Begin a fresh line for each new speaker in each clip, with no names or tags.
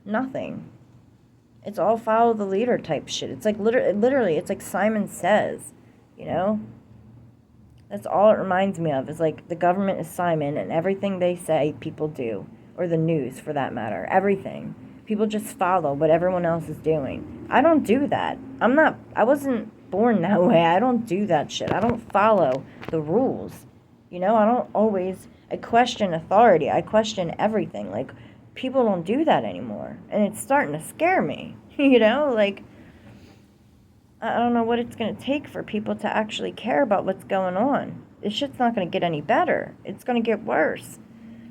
Nothing. It's all follow the leader type shit. It's like literally, it's like Simon Says, you know? That's all it reminds me of, is like the government is Simon and everything they say people do. Or the news for that matter. Everything. People just follow what everyone else is doing. I don't do that. I wasn't born that way. I don't do that shit. I don't follow the rules. I don't always, I question authority. I question everything. Like, people don't do that anymore. And it's starting to scare me. Like, I don't know what it's going to take for people to actually care about what's going on. This shit's not going to get any better. It's going to get worse.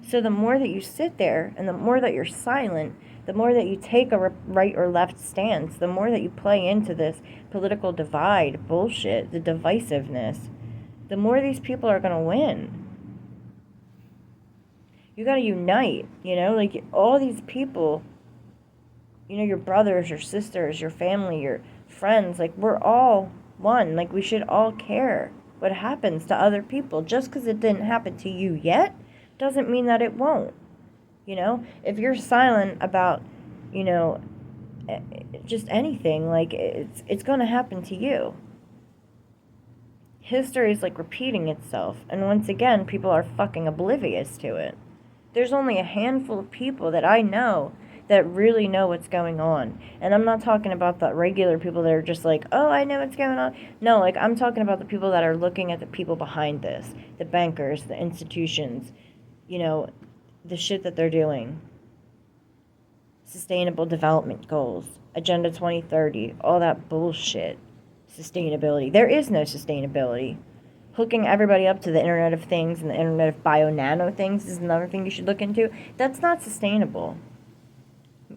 So the more that you sit there and the more that you're silent, the more that you take a right or left stance, the more that you play into this political divide bullshit, the divisiveness, the more these people are going to win. You got to unite, like all these people, your brothers, your sisters, your family, your friends, like we're all one. Like we should all care what happens to other people. Just because it didn't happen to you yet doesn't mean that it won't. If you're silent about, just anything, like it's going to happen to you. History is like repeating itself, and once again, people are fucking oblivious to it. There's only a handful of people that I know that really know what's going on. And I'm not talking about the regular people that are just like, oh, I know what's going on. No, like, I'm talking about the people that are looking at the people behind this, the bankers, the institutions, the shit that they're doing. Sustainable development goals, Agenda 2030, all that bullshit. Sustainability. There is no sustainability. Hooking everybody up to the Internet of Things and the Internet of Bio-Nano things is another thing you should look into. That's not sustainable.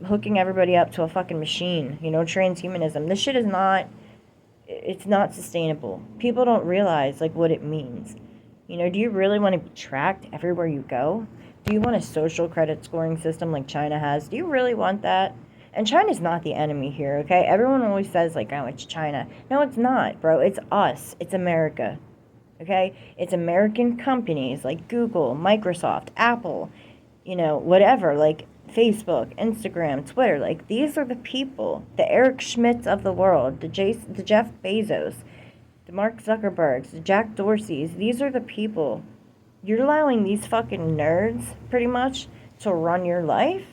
Hooking everybody up to a fucking machine, transhumanism. This shit is not, it's not sustainable. People don't realize, like, what it means. Do you really want to be tracked everywhere you go? Do you want a social credit scoring system like China has? Do you really want that? And China's not the enemy here, okay? Everyone always says, like, oh, it's China. No, it's not, bro. It's us. It's America. Okay? It's American companies like Google, Microsoft, Apple, whatever, like Facebook, Instagram, Twitter. Like, these are the people, the Eric Schmidts of the world, the Jeff Bezos, the Mark Zuckerbergs, the Jack Dorseys. These are the people. You're allowing these fucking nerds, pretty much, to run your life?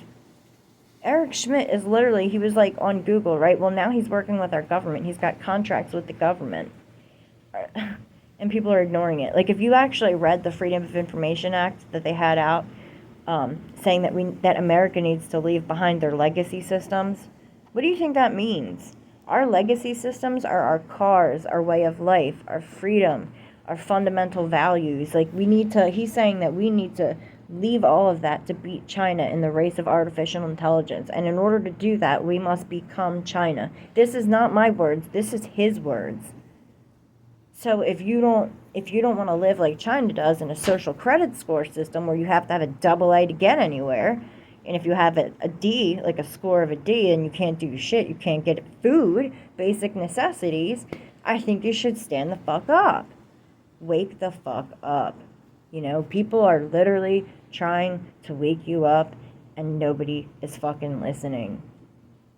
Eric Schmidt is literally, he was like on Google, right? Well, now he's working with our government. He's got contracts with the government. And people are ignoring it. Like, if you actually read the Freedom of Information Act that they had out, saying that America needs to leave behind their legacy systems, what do you think that means? Our legacy systems are our cars, our way of life, our freedom, our fundamental values. Like, he's saying that we need to leave all of that to beat China in the race of artificial intelligence. And in order to do that, we must become China. This is not my words. This is his words. So if you don't want to live like China does in a social credit score system where you have to have a double A to get anywhere, and if you have a D, like a score of a D, and you can't do shit, you can't get food, basic necessities, I think you should stand the fuck up. Wake the fuck up. People are literally trying to wake you up, and nobody is fucking listening.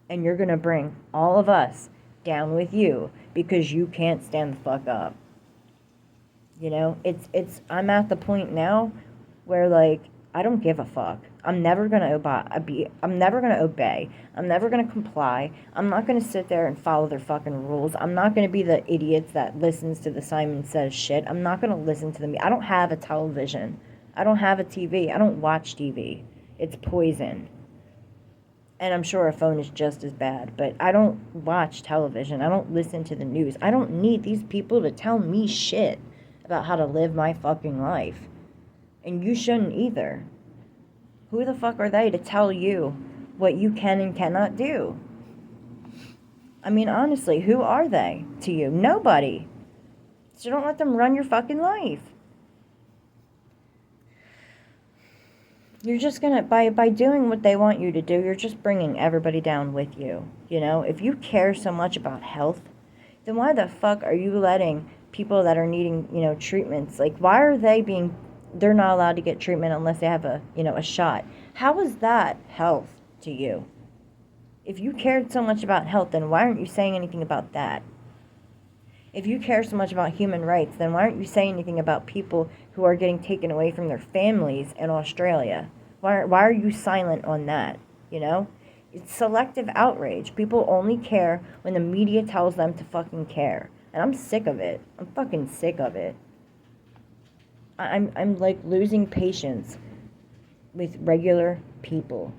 And you're gonna bring all of us down with you because you can't stand the fuck up. I'm at the point now where, like, I don't give a fuck. I'm never gonna obey. I'm never gonna comply. I'm not gonna sit there and follow their fucking rules. I'm not gonna be the idiots that listens to the Simon Says shit. I'm not gonna listen to them. I don't have a television. I don't have a TV. I don't watch TV. It's poison. And I'm sure a phone is just as bad, but I don't watch television. I don't listen to the news. I don't need these people to tell me shit about how to live my fucking life. And you shouldn't either. Who the fuck are they to tell you what you can and cannot do? I mean, honestly, who are they to you? Nobody. So don't let them run your fucking life. You're just gonna, by doing what they want you to do, you're just bringing everybody down with you. If you care so much about health, then why the fuck are you letting people that are needing, treatments, like, why are they're not allowed to get treatment unless they have a shot? How is that health to you? If you cared so much about health, then why aren't you saying anything about that? If you care so much about human rights, then why aren't you saying anything about people who are getting taken away from their families in Australia? Why are you silent on that? You know? It's selective outrage. People only care when the media tells them to fucking care. And I'm sick of it. I'm fucking sick of it. I'm like losing patience with regular people.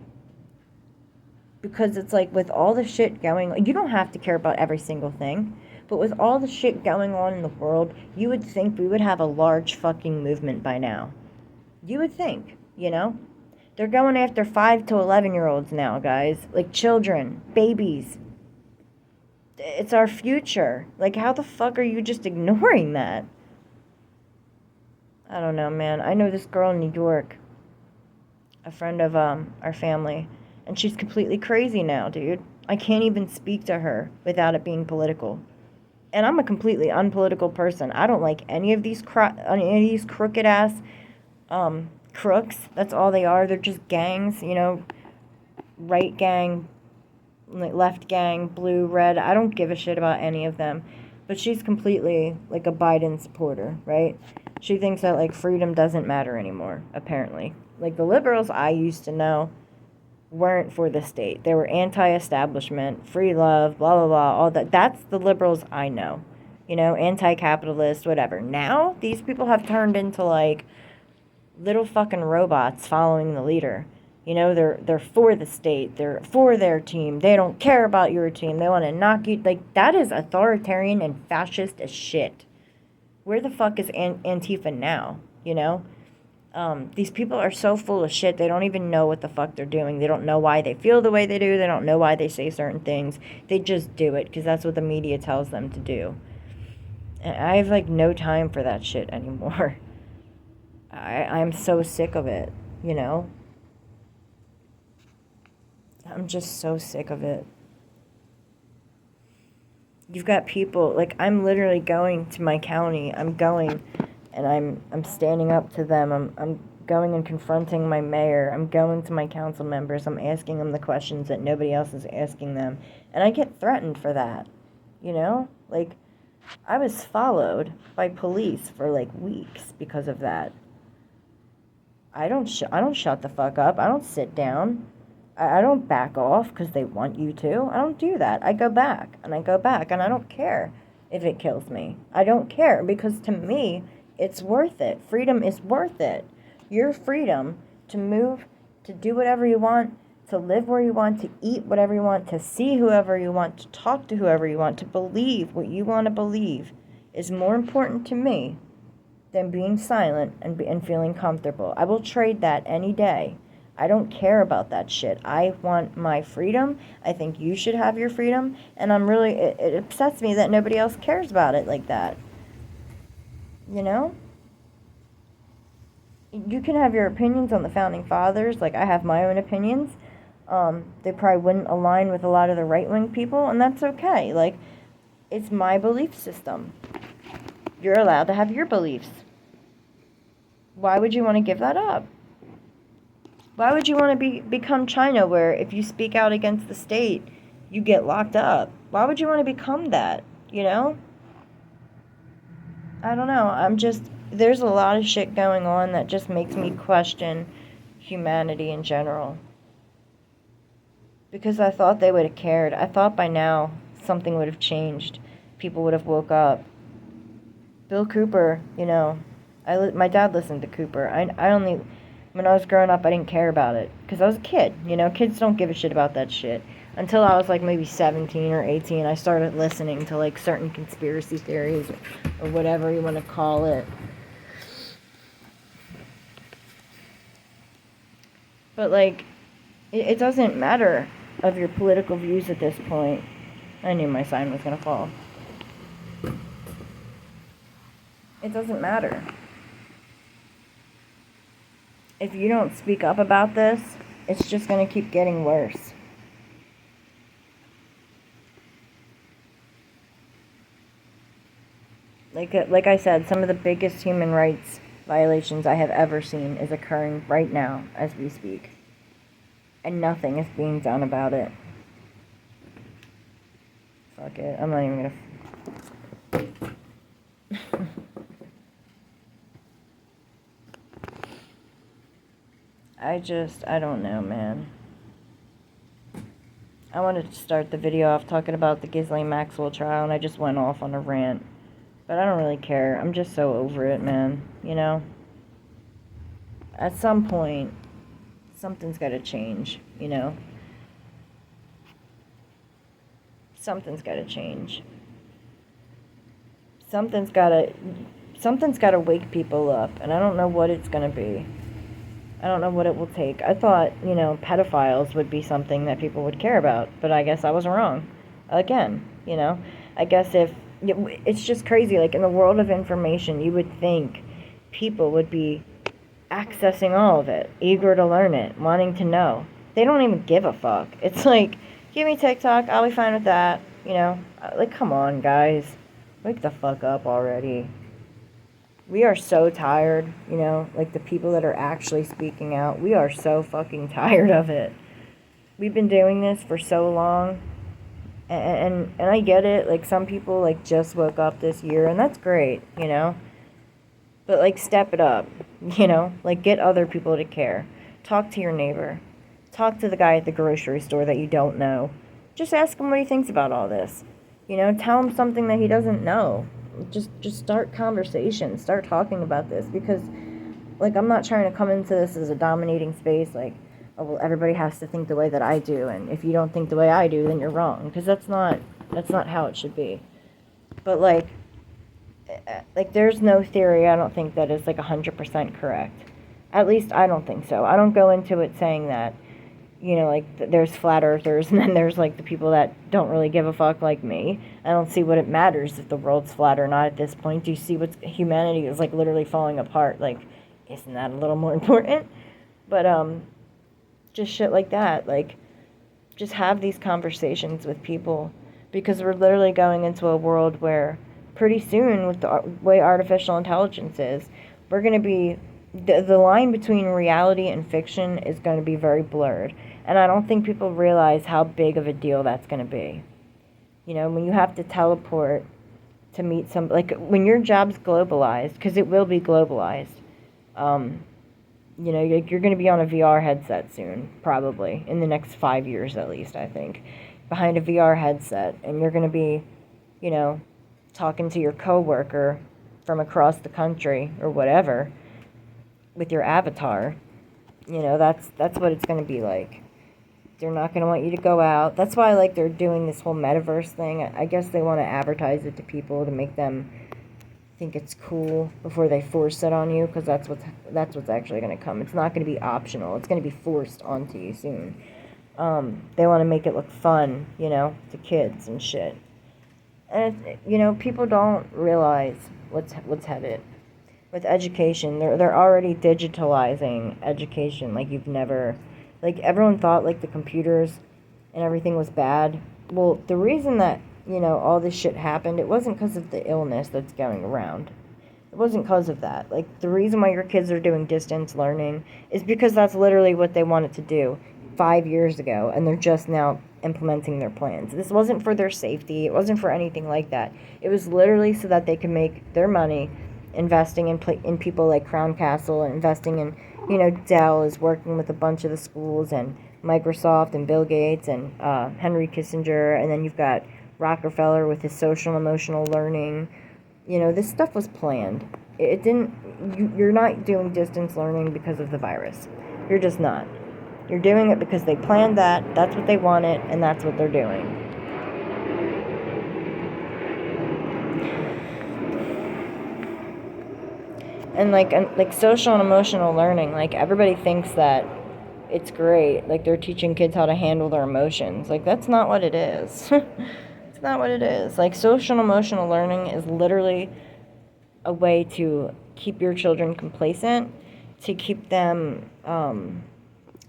Because it's like with all the shit going on, you don't have to care about every single thing. But with all the shit going on in the world, you would think we would have a large fucking movement by now. You would think, you know? They're going after 5 to 11-year-olds now, guys. Like children, babies. It's our future. Like, how the fuck are you just ignoring that? I don't know, man. I know this girl in New York, a friend of our family, and she's completely crazy now, dude. I can't even speak to her without it being political. And I'm a completely unpolitical person. I don't like any of these crooked ass crooks. That's all they are. They're just gangs, you know, right gang, left gang, blue, red. I don't give a shit about any of them. But she's completely like a Biden supporter, right? She thinks that like freedom doesn't matter anymore, apparently. Like the liberals I used to know weren't for the state. They were anti-establishment, free love, blah, blah, blah, all that. That's the liberals I know. You know, anti-capitalist, whatever. Now, these people have turned into, like, little fucking robots following the leader. You know, they're for the state. They're for their team. They don't care about your team. They want to knock you. Like, that is authoritarian and fascist as shit. Where the fuck is Antifa now, you know? These people are so full of shit, they don't even know what the fuck they're doing. They don't know why they feel the way they do. They don't know why they say certain things. They just do it because that's what the media tells them to do. And I have, like, no time for that shit anymore. I'm so sick of it, you know? I'm just so sick of it. You've got people, like, I'm literally going to my county. I'm going and I'm standing up to them. I'm going and confronting my mayor. I'm going to my council members. I'm asking them the questions that nobody else is asking them. And I get threatened for that. You know? Like, I was followed by police for like weeks because of that. I don't shut the fuck up. I don't sit down. I don't back off because they want you to. I don't do that. I go back and I go back and I don't care if it kills me. I don't care because to me, it's worth it. Freedom is worth it. Your freedom to move, to do whatever you want, to live where you want, to eat whatever you want, to see whoever you want, to talk to whoever you want, to believe what you want to believe is more important to me than being silent and feeling comfortable. I will trade that any day. I don't care about that shit. I want my freedom. I think you should have your freedom. And I'm really, it upsets me that nobody else cares about it like that. You know? You can have your opinions on the founding fathers. Like, I have my own opinions. They probably wouldn't align with a lot of the right-wing people, and that's okay. Like, it's my belief system. You're allowed to have your beliefs. Why would you want to give that up? Why would you want to become China, where if you speak out against the state, you get locked up? Why would you want to become that, you know? I don't know. There's a lot of shit going on that just makes me question humanity in general. Because I thought they would have cared. I thought by now something would have changed. People would have woke up. Bill Cooper, you know, my dad listened to Cooper. When I was growing up, I didn't care about it. Because I was a kid, you know, kids don't give a shit about that shit. Until I was like maybe 17 or 18, I started listening to like certain conspiracy theories or whatever you want to call it. But like, it doesn't matter of your political views at this point. I knew my sign was going to fall. It doesn't matter. If you don't speak up about this, it's just going to keep getting worse. Like I said, some of the biggest human rights violations I have ever seen is occurring right now as we speak. And nothing is being done about it. Fuck it. I'm not even gonna. I don't know, man. I wanted to start the video off talking about the Ghislaine Maxwell trial, and I just went off on a rant. But I don't really care. I'm just so over it, man. You know? At some point, something's got to change, you know? Something's got to change. Something's got to wake people up, and I don't know what it's going to be. I don't know what it will take. I thought, you know, pedophiles would be something that people would care about, but I guess I was wrong. Again, you know? I guess it's just crazy. Like, in the world of information, you would think people would be accessing all of it, eager to learn it, wanting to know. They don't even give a fuck. It's like, give me TikTok, I'll be fine with that, you know? Like, come on, guys. Wake the fuck up already. We are so tired, you know, like the people that are actually speaking out. We are so fucking tired of it. We've been doing this for so long. And I get it, like some people like just woke up this year, and that's great, you know. But like step it up, you know, like get other people to care. Talk to your neighbor. Talk to the guy at the grocery store that you don't know. Just ask him what he thinks about all this. You know, tell him something that he doesn't know. Just start conversation. Start talking about this, because like I'm not trying to come into this as a dominating space like, oh, well, everybody has to think the way that I do, and if you don't think the way I do, then you're wrong, because that's not how it should be. But like there's no theory I don't think that is like 100% correct. At least I don't think so. I don't go into it saying that, you know, like there's flat earthers and then there's like the people that don't really give a fuck like me. I don't see what it matters if the world's flat or not at this point. Do you see what's humanity is like literally falling apart? Like, isn't that a little more important? But just shit like that. Like, just have these conversations with people, because we're literally going into a world where pretty soon, with the way artificial intelligence is, we're going to be, the line between reality and fiction is going to be very blurred. And I don't think people realize how big of a deal that's going to be. You know, when you have to teleport to meet some, like when your job's globalized, because it will be globalized, you know, you're going to be on a VR headset soon, probably, in the next 5 years at least, I think, behind a VR headset, and you're going to be, you know, talking to your coworker from across the country or whatever with your avatar. You know, that's what it's going to be like. They're not going to want you to go out. That's why, like, they're doing this whole metaverse thing. I guess they want to advertise it to people to make them think it's cool before they force it on you, because that's what's actually going to come. It's not going to be optional. It's going to be forced onto you soon. They want to make it look fun, you know, to kids and shit. And you know, people don't realize what's headed with education. They're already digitalizing education like you've never. Like, everyone thought like the computers and everything was bad. Well, the reason that, you know, all this shit happened, it wasn't because of the illness that's going around. It wasn't because of that. Like, the reason why your kids are doing distance learning is because that's literally what they wanted to do 5 years ago, and they're just now implementing their plans. This wasn't for their safety. It wasn't for anything like that. It was literally so that they could make their money investing in people like Crown Castle, and investing in, you know, Dell is working with a bunch of the schools, and Microsoft and Bill Gates and Henry Kissinger, and then you've got Rockefeller with his social and emotional learning. You know, this stuff was planned. It didn't, you're not doing distance learning because of the virus. You're just not. You're doing it because they planned that, that's what they wanted, and that's what they're doing. And like social and emotional learning, like everybody thinks that it's great. Like, they're teaching kids how to handle their emotions. Like, that's not what it is. It's not what it is. Like, social and emotional learning is literally a way to keep your children complacent, to keep them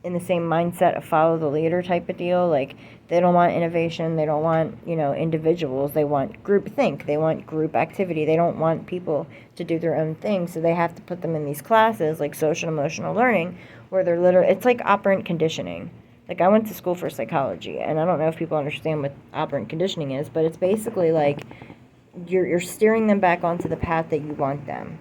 in the same mindset of follow the leader type of deal. Like, they don't want innovation. They don't want, you know, individuals. They want group think. They want group activity. They don't want people to do their own thing. So they have to put them in these classes like social and emotional learning, where they're literally, it's like operant conditioning, Like, I went to school for psychology, and I don't know if people understand what operant conditioning is, but it's basically like you're steering them back onto the path that you want them.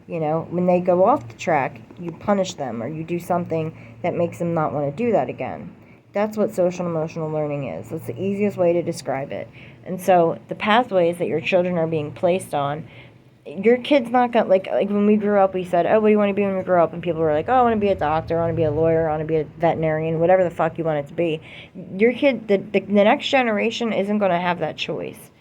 You know, when they go off the track, you punish them or you do something that makes them not want to do that again. That's what social and emotional learning is. That's the easiest way to describe it. And so the pathways that your children are being placed on, your kid's not gonna, like when we grew up, we said, oh, what do you want to be when we grow up? And people were like, oh, I want to be a doctor, I want to be a lawyer, I want to be a veterinarian, whatever the fuck you want it to be. Your kid, the next generation isn't going to have that choice.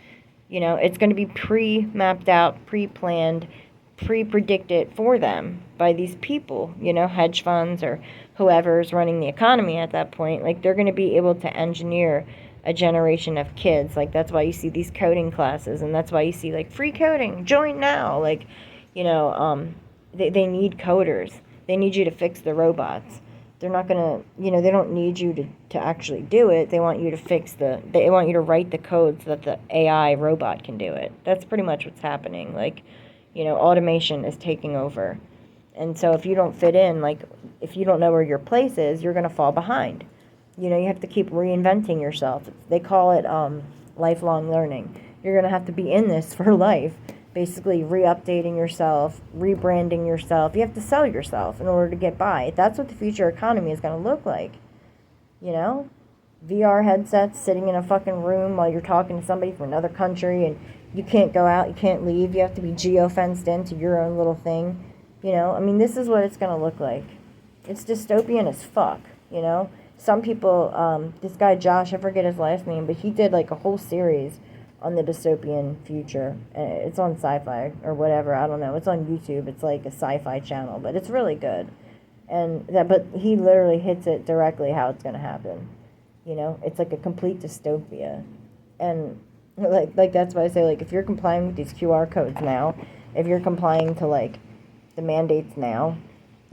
You know, it's going to be pre-mapped out, pre-planned, pre-predicted for them by these people, you know, hedge funds or whoever's running the economy at that point. Like, they're going to be able to engineer a generation of kids. Like, that's why you see these coding classes, and that's why you see, like, free coding, join now. Like, you know, they need coders. They need you to fix the robots. They're not going to, you know, they don't need you to actually do it. They want you to they want you to write the code so that the AI robot can do it. That's pretty much what's happening. Like, you know, automation is taking over. And so if you don't fit in, like, if you don't know where your place is, you're going to fall behind. You know, you have to keep reinventing yourself. They call it lifelong learning. You're going to have to be in this for life. Basically re-updating yourself, rebranding yourself. You have to sell yourself in order to get by. That's what the future economy is going to look like. You know? VR headsets, sitting in a fucking room while you're talking to somebody from another country, and you can't go out, you can't leave, you have to be geo-fenced into your own little thing. You know? I mean, this is what it's going to look like. It's dystopian as fuck, you know? Some people, this guy Josh, I forget his last name, but he did like a whole series on the dystopian future. It's on Sci-Fi or whatever, I don't know. It's on YouTube. It's like a sci-fi channel, but it's really good. But he literally hits it directly how it's going to happen. You know, it's like a complete dystopia. And like that's why I say, like, if you're complying with these QR codes now, if you're complying to like the mandates now,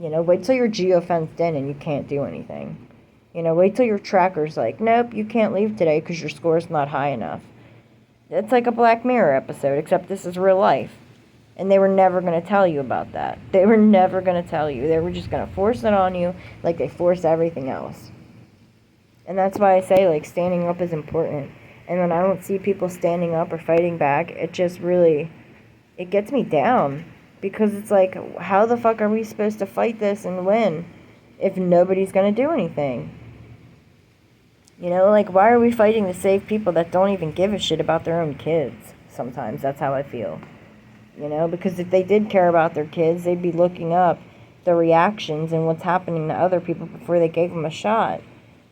you know, wait till you're geo-fenced in and you can't do anything. You know, wait till your tracker's like, nope, you can't leave today because your score's not high enough. It's like a Black Mirror episode, except this is real life. And they were never going to tell you about that. They were never going to tell you. They were just going to force it on you like they force everything else. And that's why I say, like, standing up is important. And when I don't see people standing up or fighting back, it just really, it gets me down. Because it's like, how the fuck are we supposed to fight this and win if nobody's going to do anything? You know, like, why are we fighting to save people that don't even give a shit about their own kids? Sometimes that's how I feel. You know, because if they did care about their kids, they'd be looking up the reactions and what's happening to other people before they gave them a shot.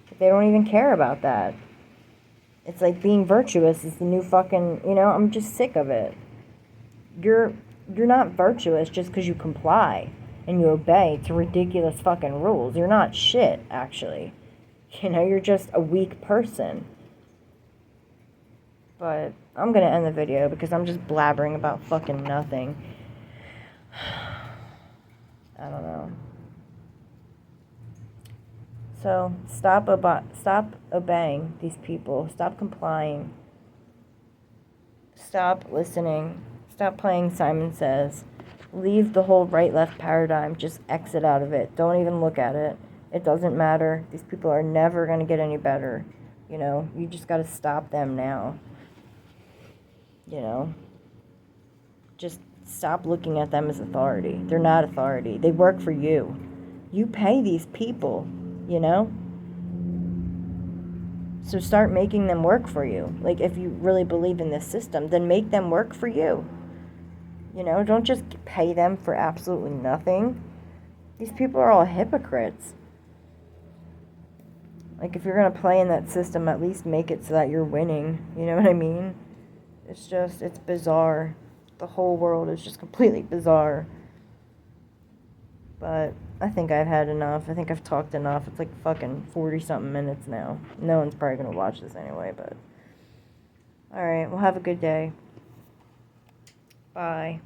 But they don't even care about that. It's like being virtuous is the new fucking, you know, I'm just sick of it. You're not virtuous just because you comply and you obey to ridiculous fucking rules. You're not shit, actually. You know, you're just a weak person. But I'm going to end the video because I'm just blabbering about fucking nothing. I don't know. So, stop obeying these people. Stop complying. Stop listening. Stop playing Simon Says. Leave the whole right-left paradigm. Just exit out of it. Don't even look at it. It doesn't matter. These people are never going to get any better. You know, you just got to stop them now. You know, just stop looking at them as authority. They're not authority. They work for you. You pay these people, you know? So start making them work for you. Like, if you really believe in this system, then make them work for you. You know, don't just pay them for absolutely nothing. These people are all hypocrites. Like, if you're going to play in that system, at least make it so that you're winning. You know what I mean? It's bizarre. The whole world is just completely bizarre. But I think I've had enough. I think I've talked enough. It's like fucking 40-something minutes now. No one's probably going to watch this anyway, but... Alright, well, have a good day. Bye.